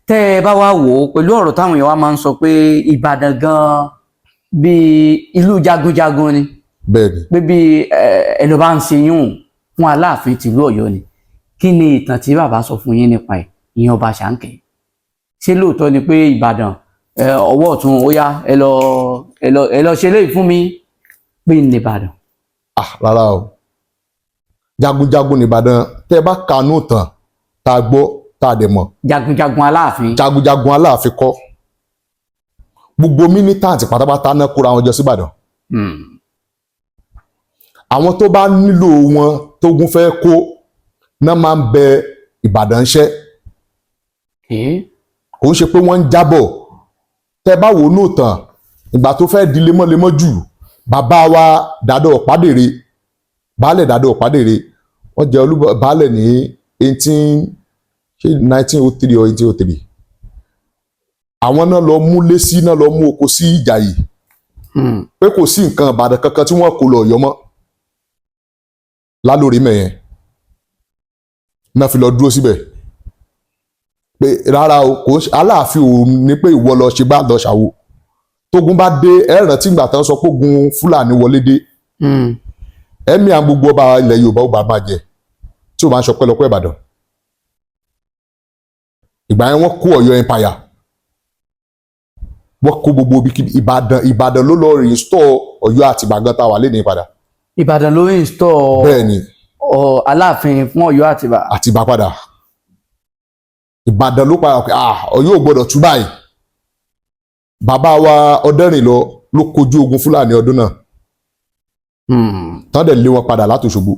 tẹ́ ẹ bá wá wò ó pẹ̀lú ọ̀rọ̀ táwọn èèyàn wa máa ń sọ pé Ìbàdàn gan bíi ìlú jagunjagun ni bẹ́ẹ̀ni pé bí ẹ lọ bá ń ṣe yún fún Aláàfin tìlú Ọ̀yọ́ ni kí ni ìtàn tí bàbá sọ fún yín nípa ẹ̀ ìyẹn ọba Ṣàǹkẹ́ ṣé lóòótọ́ ni pé Ìbàdàn ọwọ́ ọ̀tún ó yá ẹ lọ ṣe léyìí fún mi pé ní Ìbàdàn. rárá o jagunjagun ní Ìbàdàn tẹ́ bá kanú tán tá a gbọ́ tá a dẹ̀ mọ̀. jagunjagun Aláàfin. jagunjagun Aláàfin kọ́ gbogbo mínítáǹtì pátápátá náà kóra wọn jọ sí Ìbàdàn. àwọn tó bá nílò wọn tógun fẹ́ kó náà máa ń bẹ Ìbàdàn ṣẹ́. kò ń ṣe pé wọ́n ń jábọ̀ tẹ́ bá wò ó lóòótọ́ ìgbà tó fẹ́ di lemọ́lemọ́ jù bàbá wa Dàdó Ọ̀pádèrè baálẹ̀ Dàdó Ọ̀pádèrè wọ́n jẹ́ baálẹ̀ ní 1903 or 1803 àwọn náà lọ mú lésì náà lọ mú oko sí Ìjàyè pé kò sí nǹkan Ìbàdàn kankan tí wọ́n kó lọ Ọ̀yọ́ mọ́ lálórí mẹ́yẹn náà fi lọ dúró síbẹ̀ pé rárá o kò Aláàfin ò ní pé ìwọ lọ ṣe bá lọ ṣàwo tógun bá dé ẹ̀ràn tí ìgbà tán sọ pé ogun Fúlàní wọlé dé ẹ̀mí àwọn gbogbo ọba ilẹ̀ Yorùbá ó bá máa jẹ tí ó máa ń sọ pẹ́lọpẹ́ Ìbàdàn ìgbà yẹn wọ́n kó Ọ̀yọ́ Empire wọ́n kó gbogbo Ìbàdàn ló lọ restore Ọ̀yọ́ Àtìbà gan tá a wà lé ní padà. Ìbàdàn ló restore bẹ́ẹ̀ni Aláàfin fún Ọ̀yọ́ Àtìbà padà Ìbàdàn ló padà Ọ̀yọ́ ò gbọ́dọ̀ tú báyìí bàbá wa Ọdẹ́rìnlọ ló kojú ogun Fúlàní ọdún náà tán dẹ̀ lé wọn padà láti Òṣogbo